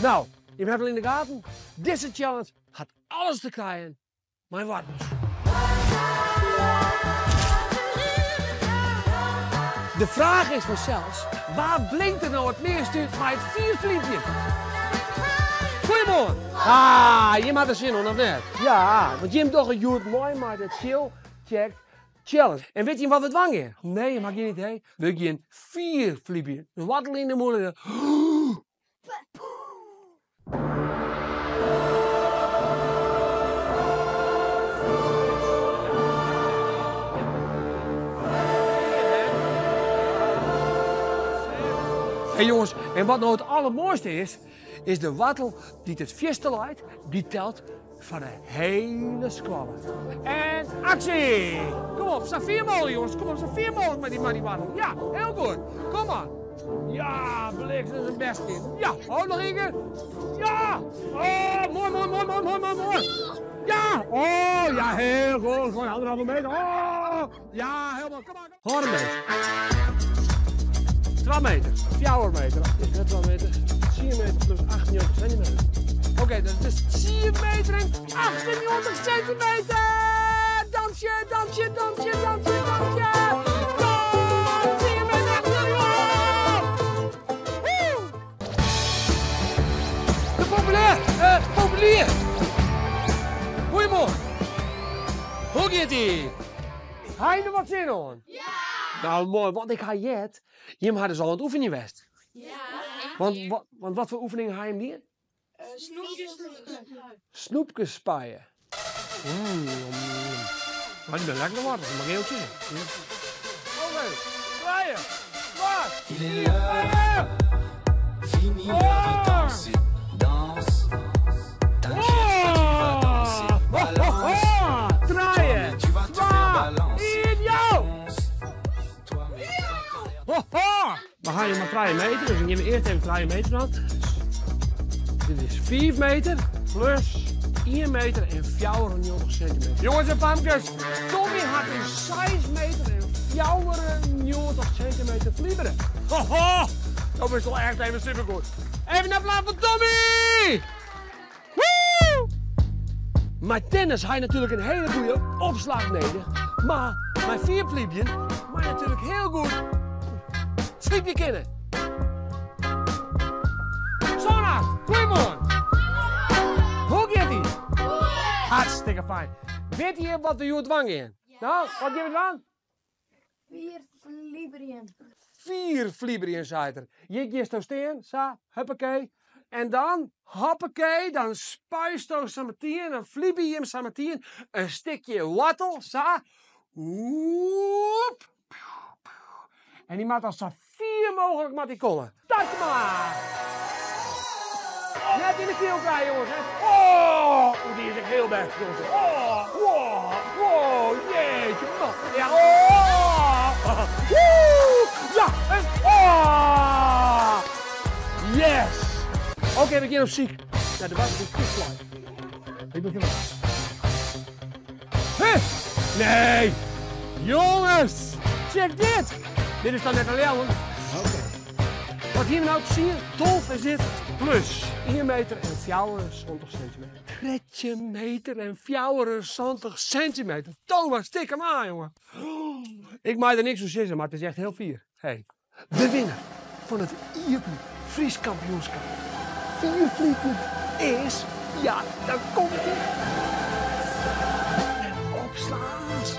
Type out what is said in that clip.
Nou, je hebt al in de gaten. Deze challenge gaat alles te krijgen. Maar wat? De vraag is vanzelfs, waar blinkt er nou het meest uit bij het viervliegje? Goedemorgen. Ah, je maakt er zin in, of net? Ja, want je hebt toch een jood mooi maar de chill check challenge. En weet je wat het dwang is? Nee, mag je niet heen. Wil je een viervliegje? Een wattel in de moeder. Hey jongens, en wat nou het allermooiste is de wattel die het vierste leidt, die telt van de hele squallen. En actie! Kom op, sta 4 mogelijk jongens, kom op, sta 4 mogelijk met die wattel. Ja, heel goed, kom maar. Ja, Bliksem is het beste. Ja, houd nog een keer. Ja, oh, mooi. Ja, oh, ja, heel goed, gewoon 1,5 meter. Oh, ja, helemaal, kom maar. Hoor hem eens. 2 meter, 4 meter, 2 meter, 4 meter plus 98 centimeter. Oké, dat is 4 meter en 98 centimeter! Dansje! 4 meter achter! De populier! Goedemorgen! Hoe gaat ie? Ga je er wat zin in? Ja! Nou mooi, want ik ga jet. Je had dus al aan het oefenen geweest. Ja. Want wat voor oefeningen ga je hem niet? Snoepjes spaaien. Maar die ben lekker worden, dat mag heel zin. Oké, draaien. Wat? Il est l'heure. Fini de danser. Danse. T'inquiète pas, tu vas danser. Balance. Draaien. Tu vas te faire balancer. We gaan je maar 3 meter, dus ik neem eerst even 3 meter aan. Dit is 4 meter plus 1 meter en 94 centimeter. Jongens en famkes, Tommy had een 6 meter en 94 centimeter vlieberen. Hoho, dat is wel echt even supergoed. Even een applaus voor Tommy! Woe! Met tennis had je natuurlijk een hele goede opslag nodig. Maar mijn 4 vliebje, maar natuurlijk heel goed. Sliep je kinderen? Zonnacht, goedemorgen. Hoe gaat ie? Hartstikke fijn. Weet je wat de jood dwang in? Ja. Nou, wat geef je aan? 4 vlieberien. 4 vlieberien, zei er. Je geeft zo steen, zo, huppakee. En dan, hoppakee, dan spuist je zo meteen, dan vlieb je hem zo meteen een stukje wattel, zo. Woep. En die maakt als zo 4 mogelijk met die kollen. Start maar! Net in de keel krijgen, jongens. Hè? Oh, die is echt heel best, jongens. Oh, wow, jeetje, man. Ja, oh. Woe, ja, en oh. Yes. Oké, we gaan op ziek. Ja, de water is goed fly. Ik ben vanaf. Huh? Nee. Jongens, check dit. Dit is dan net een leeuwen. Oké. Wat hier nou te zien, 12 is dit plus 1 meter en 74 centimeter. 3 meter en 74 centimeter. Thomas, stik hem aan, jongen. Ik maak er niks zo zitten, maar het is echt heel fier. Hey. De winnaar van het IEPU Fries kampioenschap. 4 vliegen is, ja, daar komt hij. En opslaas.